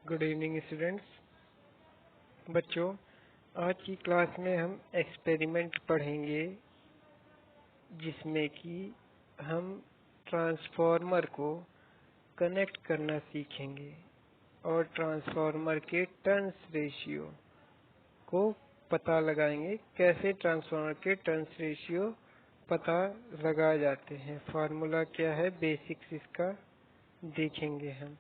Good evening students. बच्चों, आज की क्लास में हम एक्सपेरिमेंट पढ़ेंगे जिसमें कि हम ट्रांसफार्मर को कनेक्ट करना सीखेंगे और ट्रांसफार्मर के टर्न्स रेशियो को पता लगाएंगे। कैसे ट्रांसफार्मर के टर्न्स रेशियो पता लगाए जाते हैं, फार्मूला क्या है, बेसिक्स इसका देखेंगे हम।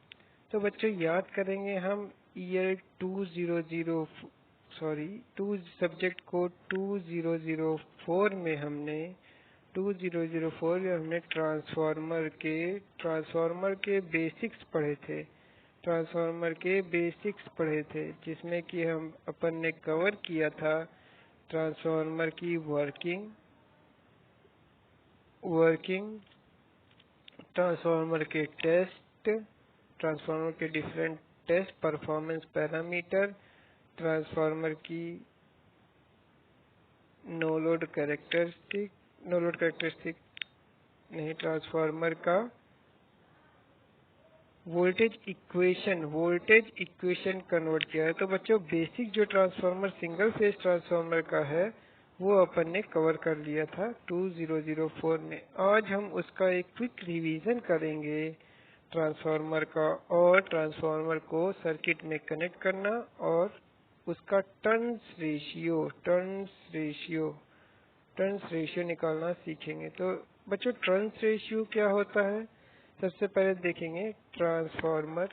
तो बच्चों याद करेंगे हम ईयर 2 सब्जेक्ट को 2004 में हमने 2004 में हमने ट्रांसफार्मर के बेसिक्स पढ़े थे। ट्रांसफार्मर के बेसिक्स पढ़े थे जिसमें कि हम अपन ने कवर किया था ट्रांसफार्मर की वर्किंग, ट्रांसफार्मर के टेस्ट, ट्रांसफार्मर के different test, performance parameter, transformer की नो लोड कैरेक्टरिस्टिक नहीं, ट्रांसफार्मर का वोल्टेज इक्वेशन कन्वर्ट किया है। तो बच्चों बेसिक जो ट्रांसफार्मर सिंगल फेज ट्रांसफार्मर का है वो अपन ने कवर कर लिया था 2004 में। आज हम उसका एक क्विक रिवीजन करेंगे ट्रांसफार्मर का, और ट्रांसफार्मर को सर्किट में कनेक्ट करना और उसका टर्न्स रेशियो निकालना सीखेंगे। तो बच्चों टर्न्स रेशियो क्या होता है, सबसे पहले देखेंगे ट्रांसफार्मर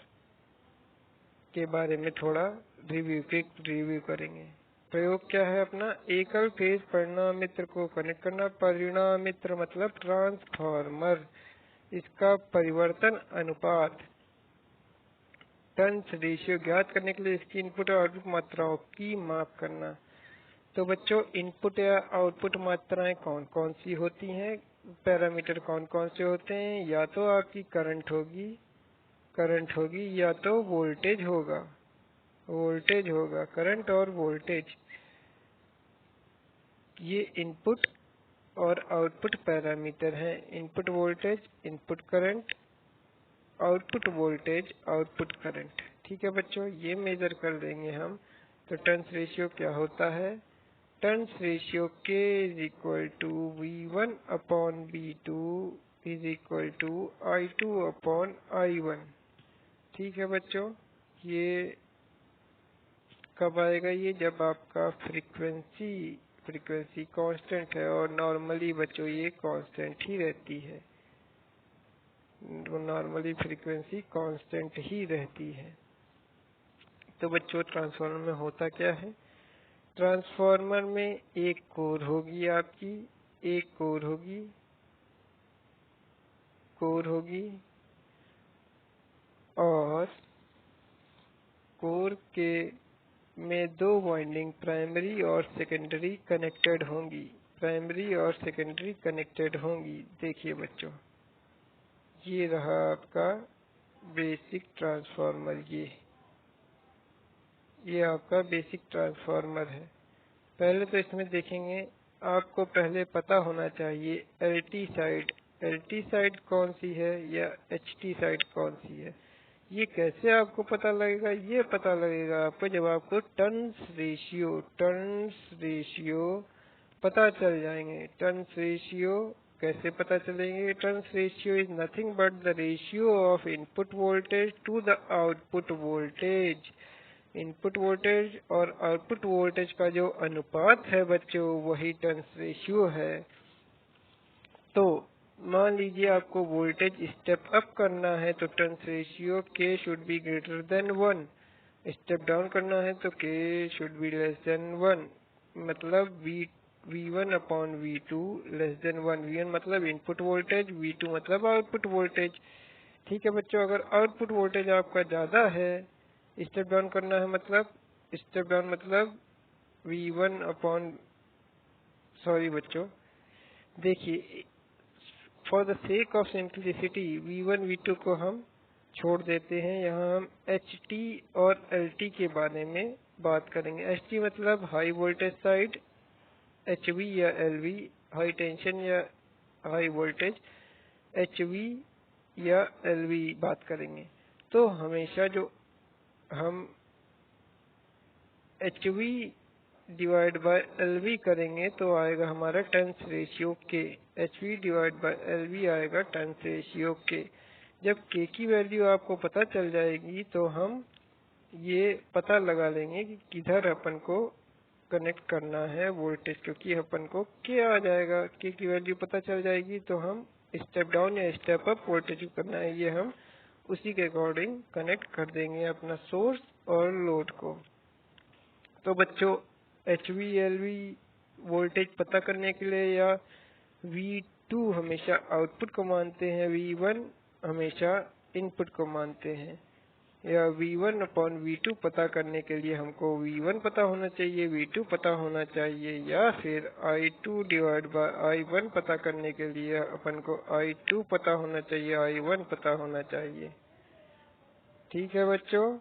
के बारे में थोड़ा रिव्यू करेंगे। प्रयोग क्या है अपना, एकल फेज परिणामित्र को कनेक्ट करना। परिणामित्र मतलब ट्रांसफार्मर, इसका परिवर्तन अनुपात टर्न्स रेशियो ज्ञात करने के लिए इसकी इनपुट और आउटपुट मात्राओं की माप करना। तो बच्चों इनपुट या आउटपुट मात्राएं कौन कौन सी होती हैं, पैरामीटर कौन कौन से होते हैं, या तो आपकी करंट होगी या तो वोल्टेज होगा, करंट और वोल्टेज, ये इनपुट और आउटपुट पैरामीटर हैं। Input voltage, input current, output voltage, output current. ठीक है बच्चों, ये मेजर कर देंगे हम। तो टर्न्स रेशियो क्या होता है, turns ratio K is equal to V1 upon V2 is equal to I2 upon I1। ठीक है बच्चों, ये कब आएगा, ये जब आपका फ्रीक्वेंसी कांस्टेंट है, और नॉर्मली बच्चों ये कांस्टेंट ही रहती है, नॉर्मली फ्रीक्वेंसी कांस्टेंट ही रहती है। तो बच्चों ट्रांसफार्मर में होता क्या है, ट्रांसफार्मर में एक कोर होगी आपकी, और कोर के में दो वाइंडिंग प्राइमरी और सेकेंडरी कनेक्टेड होंगी। देखिए बच्चों, ये रहा आपका बेसिक ट्रांसफार्मर, ये आपका बेसिक ट्रांसफार्मर है। पहले तो इसमें देखेंगे, आपको पहले पता होना चाहिए LT साइड कौन सी है या HT साइड कौन सी है। ये कैसे आपको पता लगेगा, ये पता लगेगा आपको जब आपको टर्न्स रेशियो पता चल जाएंगे। टर्न्स रेशियो कैसे पता चलेंगे, turns ratio is nothing but the ratio of input voltage to the output voltage. Input voltage और आउटपुट वोल्टेज का जो अनुपात है बच्चों, वही टर्न्स रेशियो है। तो मान लीजिए आपको वोल्टेज स्टेप अप करना है तो turns ratio K should be greater than 1, step down करना है तो K should be less than 1, मतलब V1 upon V2 less than 1। V1 मतलब इनपुट वोल्टेज, V2 मतलब आउटपुट वोल्टेज। ठीक है बच्चों, अगर आउटपुट वोल्टेज आपका ज्यादा है, स्टेप डाउन करना है मतलब V1 अपॉन बच्चों देखिए, for the sake of simplicity V1 V2 को हम छोड़ देते हैं। यहाँ हम HT और LT के बारे में बात करेंगे। HT मतलब हाई वोल्टेज साइड, HV या LV हाई टेंशन या हाई वोल्टेज, HV या LV बात करेंगे। तो हमेशा जो हम HV डिवाइड बाय LV करेंगे तो आएगा हमारा turns ratio K। HV divide by LV आएगा टर्न्स रेशियो K। जब K की वैल्यू आपको पता चल जाएगी तो हम ये पता लगा लेंगे कि किधर अपन को कनेक्ट करना है वोल्टेज, क्योंकि अपन को K आ जाएगा। K की वैल्यू पता चल जाएगी तो हम स्टेप डाउन या स्टेप अप वोल्टेज करना है ये हम उसी के अकॉर्डिंग कनेक्ट कर देंगे अपना सोर्स और लोड को। तो बच्चों HV LV वोल्टेज पता करने के लिए या V2 हमेशा आउटपुट को मानते हैं, V1 हमेशा इनपुट को मानते हैं, या V1/V2 पता करने के लिए हमको V1 पता होना चाहिए, V2 पता होना चाहिए, या फिर I2 डिवाइड बाय I1 पता करने के लिए अपन को I2 पता होना चाहिए, I1 पता होना चाहिए। ठीक है बच्चों,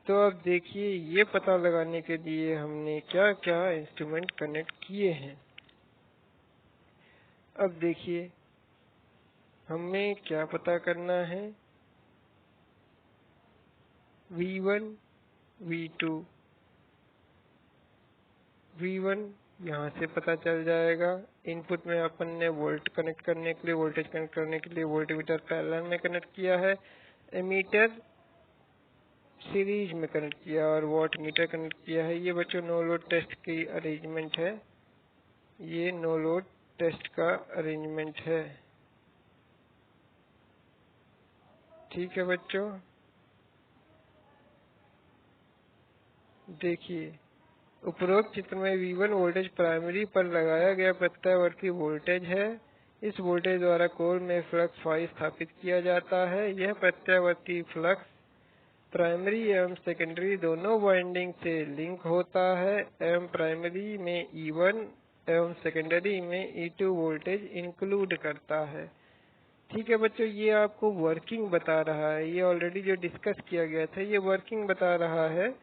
तो अब देखिए ये पता लगाने के लिए हमने क्या क्या इंस्ट्रूमेंट कनेक्ट किए हैं। अब देखिए हमें क्या पता करना है, V1 V2 V1 यहाँ से पता चल जाएगा। इनपुट में अपन ने वोल्ट कनेक्ट करने के लिए, वोल्टेज कनेक्ट करने के लिए वोल्टमीटर पैरेलल में कनेक्ट किया है, एमीटर सीरीज में कनेक्ट किया और वॉट मीटर कनेक्ट किया है। ये बच्चों नो लोड टेस्ट की अरेंजमेंट है, ये नो लोड टेस्ट का अरेंजमेंट है। ठीक है बच्चों, देखिए उपरोक्त चित्र में V1 वोल्टेज प्राइमरी पर लगाया गया प्रत्यावर्ती वोल्टेज है। इस वोल्टेज द्वारा कोर में फ्लक्स फाई स्थापित किया जाता है। यह प्रत्यावर्ती फ्लक्स प्राइमरी एवं सेकेंडरी दोनों वाइंडिंग से लिंक होता है एवं प्राइमरी में E1 एवं सेकेंडरी में E2 वोल्टेज इंक्लूड करता है। ठीक है बच्चों, ये आपको वर्किंग बता रहा है, ये ऑलरेडी जो डिस्कस किया गया था ये वर्किंग बता रहा है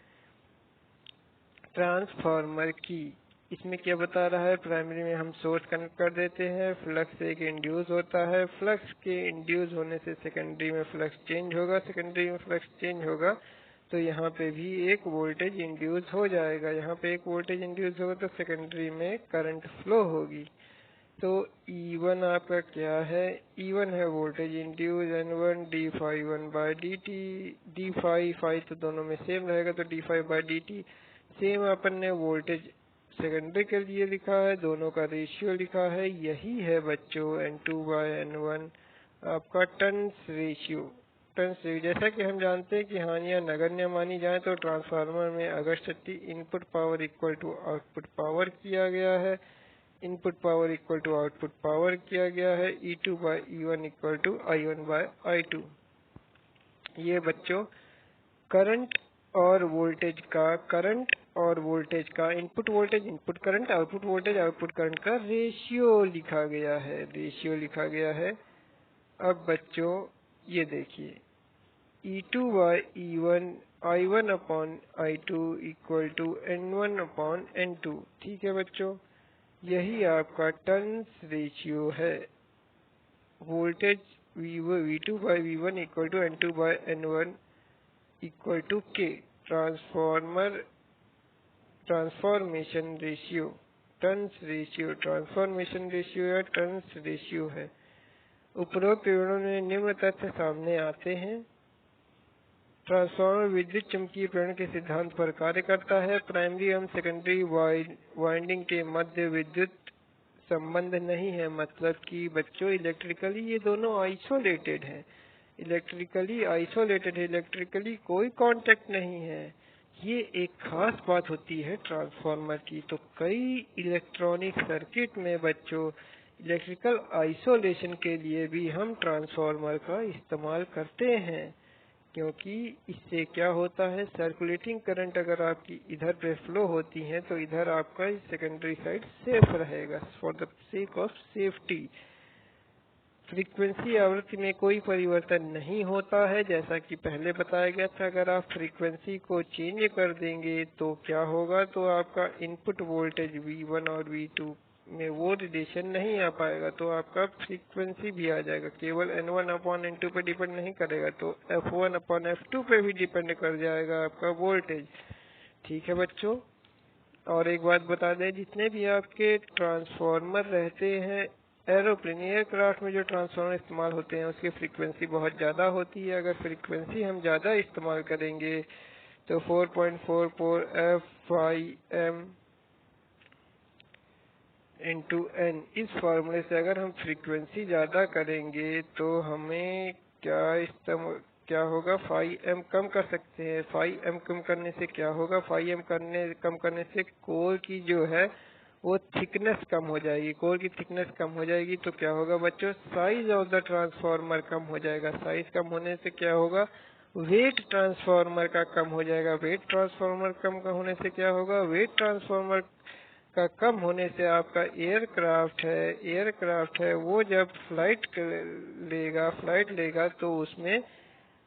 ट्रांसफार्मर की। इसमें क्या बता रहा है, प्राइमरी में हम सोर्स कनेक्ट कर देते हैं, फ्लक्स एक इंड्यूस होता है, फ्लक्स के इंड्यूस होने से सेकेंडरी में फ्लक्स चेंज होगा, सेकेंडरी में फ्लक्स चेंज होगा तो यहाँ पे भी एक वोल्टेज इंड्यूस हो जाएगा, यहाँ पे एक वोल्टेज इंड्यूस होगा तो सेकेंडरी में करंट फ्लो होगी। तो E1 आपका क्या है, E1 है voltage induce N1 d∅1/dt, d∅ तो दोनों में सेम रहेगा तो d∅/dt सेम अपन ने वोल्टेज सेकेंडरी के लिए लिखा है, दोनों का रेशियो लिखा है। यही है बच्चों N2/N1 आपका टर्न्स रेशियो। जैसा कि हम जानते हैं कि हानियां नगण्य मानी जाए तो ट्रांसफार्मर में अगर शक्ति input power equal to output power किया गया है, input power equal to output power किया गया है, E2/E1 इक्वल टू I1/I2। ये बच्चों करंट और वोल्टेज का इनपुट करंट, आउटपुट करंट का रेशियो लिखा गया है। अब बच्चों ये देखिए E2/E1 I1/I2 equal to N1/N2। ठीक है बच्चों, यही आपका टर्न्स रेशियो है। Voltage V2/V1 equal to N2/N1 equal to K। Transformation ratio, turns ratio, transformation ratio या टर्न्स रेशियो है। उपरोक्त विवरणों में निम्न तथ्य सामने आते हैं। ट्रांसफार्मर विद्युत चुम्बकीय प्रेरण के सिद्धांत पर कार्य करता है। प्राइमरी एवं सेकेंडरी वाइंडिंग के मध्य विद्युत संबंध नहीं है, मतलब कि बच्चों इलेक्ट्रिकली ये दोनों आइसोलेटेड है, इलेक्ट्रिकली कोई कांटेक्ट नहीं है। ये एक खास बात होती है ट्रांसफार्मर की। तो कई इलेक्ट्रॉनिक सर्किट में बच्चों इलेक्ट्रिकल आइसोलेशन के लिए भी हम ट्रांसफार्मर का इस्तेमाल करते हैं, क्योंकि इससे क्या होता है, सर्कुलेटिंग करंट अगर आपकी इधर पे फ्लो होती है तो इधर आपका सेकेंडरी साइड सेफ रहेगा, for the sake of safety. Frequency आवृत्ति में कोई परिवर्तन नहीं होता है, जैसा कि पहले बताया गया था। अगर आप फ्रीक्वेंसी को चेंज कर देंगे तो क्या होगा, तो आपका इनपुट वोल्टेज V1 और V2 में वो रिलेशन नहीं आ पाएगा, तो आपका फ्रीक्वेंसी भी आ जाएगा। केवल N1 अपॉन N2 पे डिपेंड नहीं करेगा, तो F1 अपॉन F2 पे भी डिपेंड कर जाएगा आपका वोल्टेज। ठीक है बच्चों, और एक बात बता दें, जितने भी आपके ट्रांसफॉर्मर रहते हैं एरोप्लेन एयरक्राफ्ट में, जो ट्रांसफॉर्मर इस्तेमाल होते हैं उसकी फ्रीक्वेंसी बहुत ज़्यादा होती है। अगर फ्रीक्वेंसी हम ज़्यादा इस्तेमाल करेंगे तो 4.44 F5M इंटू N, इस फॉर्मूले से अगर हम फ्रीक्वेंसी ज़्यादा करेंगे तो हमें क्या होगा, 5M कम कर सकते हैं। 5M कम करने से क्या होगा, 5M कम करने से कोर की जो है वो थिकनेस कम हो जाएगी। कोर की थिकनेस कम हो जाएगी तो क्या होगा बच्चों, साइज ऑफ द ट्रांसफॉर्मर कम हो जाएगा। साइज कम होने से क्या होगा, वेट ट्रांसफॉर्मर का कम हो जाएगा। वेट ट्रांसफॉर्मर कम होने से क्या होगा, वेट ट्रांसफॉर्मर का कम होने से आपका एयरक्राफ्ट है वो जब फ्लाइट लेगा तो उसमें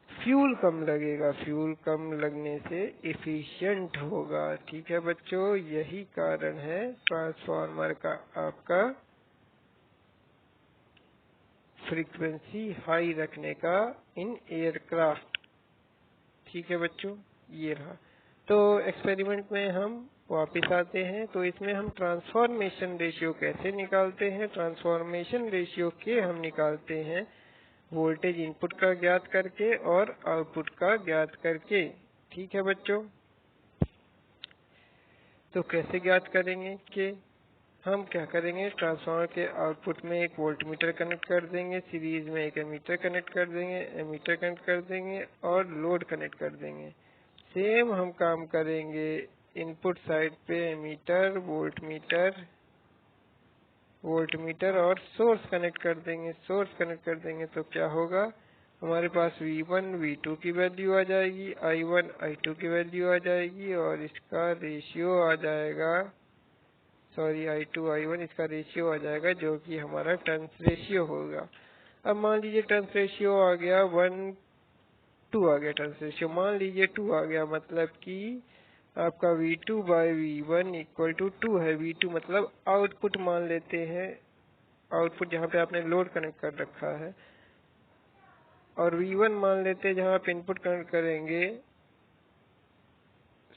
फ्यूल कम लगेगा। फ्यूल कम लगने से इफिशिएंट होगा। ठीक है बच्चों, यही कारण है ट्रांसफॉर्मर का आपका फ्रीक्वेंसी हाई रखने का इन एयरक्राफ्ट। ठीक है बच्चों, ये रहा। तो एक्सपेरिमेंट में हम वापस आते हैं। तो इसमें हम ट्रांसफॉर्मेशन रेशियो कैसे निकालते हैं। ट्रांसफॉर्मेशन रेशियो के हम निकालते हैं वोल्टेज इनपुट का ज्ञात करके और आउटपुट का ज्ञात करके। ठीक है बच्चों, तो कैसे ज्ञात करेंगे कि हम क्या करेंगे, ट्रांसफार्मर के आउटपुट में एक वोल्टमीटर कनेक्ट कर देंगे, सीरीज में एक एमीटर कनेक्ट कर देंगे, एमीटर कनेक्ट कर देंगे और लोड कनेक्ट कर देंगे। सेम हम काम करेंगे इनपुट साइड पे, एमीटर, वोल्टमीटर और सोर्स कनेक्ट कर देंगे तो क्या होगा, हमारे पास V1 V2 की वैल्यू आ जाएगी, I1 I2 की वैल्यू आ जाएगी और इसका रेशियो आ जाएगा, I2 I1 इसका रेशियो आ जाएगा जो कि हमारा टर्न्स रेशियो होगा। अब मान लीजिए टर्न्स रेशियो आ गया 1:2 आ गया, टर्न्स रेशियो मान लीजिए 2 आ गया, मतलब कि आपका V2/V1 इक्वल टू 2 है। V2 मतलब आउटपुट मान लेते हैं, आउटपुट जहाँ पे आपने लोड कनेक्ट कर रखा है, और V1 मान लेते हैं जहाँ आप इनपुट कनेक्ट करेंगे,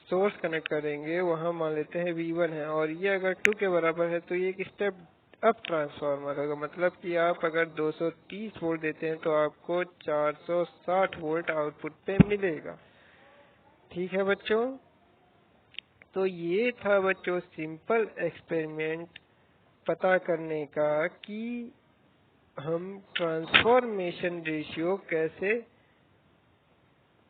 सोर्स कनेक्ट करेंगे, वहाँ मान लेते हैं V1 है। और ये अगर 2 के बराबर है तो ये एक स्टेप अप ट्रांसफार्मर होगा, मतलब कि आप अगर 230 वोल्ट देते हैं तो आपको 460 वोल्ट आउटपुट पे मिलेगा। ठीक है बच्चों, तो ये था बच्चों सिंपल एक्सपेरिमेंट पता करने का कि हम ट्रांसफॉर्मेशन रेशियो कैसे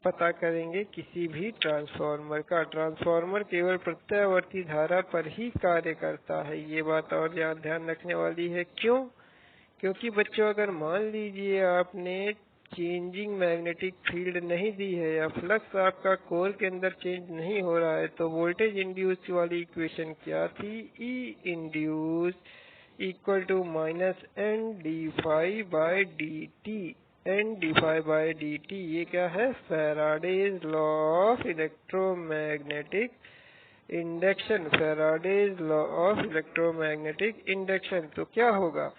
पता करेंगे किसी भी ट्रांसफॉर्मर का। ट्रांसफॉर्मर केवल प्रत्यावर्ती धारा पर ही कार्य करता है, ये बात और ध्यान रखने वाली है। क्यों? क्योंकि बच्चों अगर मान लीजिए आपने चेंजिंग मैग्नेटिक फील्ड नहीं दी है या फ्लक्स आपका कोर के अंदर चेंज नहीं हो रहा है, तो वोल्टेज इंड्यूस वाली इक्वेशन क्या थी, E induce equal to minus N d by D T. N by D T ये क्या है, Faraday's law of electromagnetic induction, Faraday's law of electromagnetic induction. तो क्या होगा,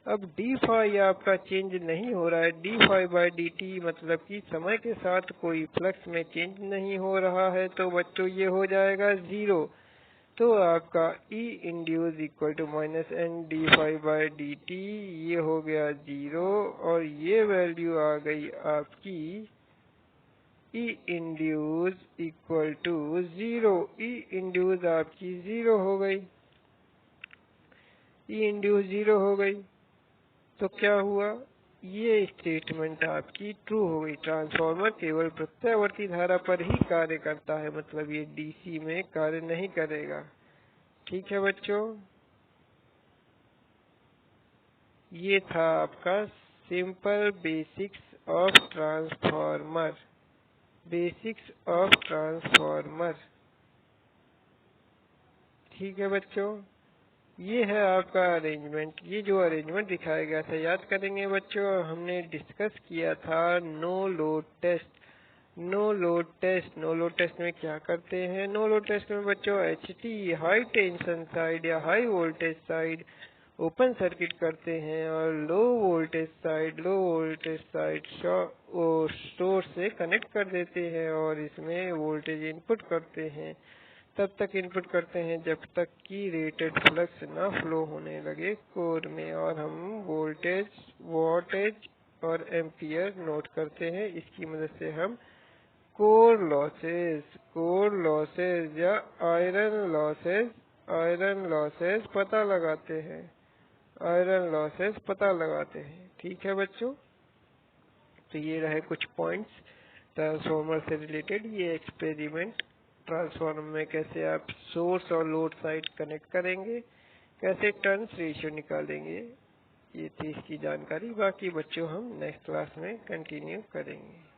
अब डी फाई आपका चेंज नहीं हो रहा है, D phi by D T मतलब कि समय के साथ कोई फ्लक्स में चेंज नहीं हो रहा है, तो बच्चों ये हो जाएगा 0। तो आपका E induce equal to minus N D phi by D T ये हो गया 0, और ये वैल्यू आ गई आपकी E induce equal to 0। E induce आपकी 0 हो गई, E इंड्यूस 0 हो गई। तो क्या हुआ, ये स्टेटमेंट आपकी ट्रू हो गई। ट्रांसफॉर्मर केवल प्रत्यावर्ती धारा पर ही कार्य करता है, मतलब ये डीसी में कार्य नहीं करेगा। ठीक है बच्चों, ये था आपका simple basics of transformer, basics of transformer. ठीक है बच्चों, ये है आपका अरेंजमेंट। ये जो अरेंजमेंट दिखाया गया था, याद करेंगे बच्चों, हमने डिस्कस किया था no load test. No load load test में क्या करते हैं? नो लोड टेस्ट में बच्चों HT हाई टेंशन साइड या high voltage side open circuit करते हैं और लो वोल्टेज साइड सोर्स से कनेक्ट कर देते हैं और इसमें वोल्टेज इनपुट करते हैं। तब तक इनपुट करते हैं जब तक कि रेटेड फ्लक्स ना फ्लो होने लगे कोर में, और हम वोल्टेज, वॉटेज और एम्पियर नोट करते हैं। इसकी मदद से हम कोर लॉसेस या आयरन लॉसेस पता लगाते हैं। ठीक है बच्चों, तो ये रहे कुछ पॉइंट्स ट्रांसफार्मर से रिलेटेड। ये एक्सपेरिमेंट ट्रांसफार्मर में कैसे आप सोर्स और लोड साइड कनेक्ट करेंगे, कैसे टर्न्स रेशियो निकालेंगे, ये थी इसकी जानकारी। बाकी बच्चों हम नेक्स्ट क्लास में कंटिन्यू करेंगे।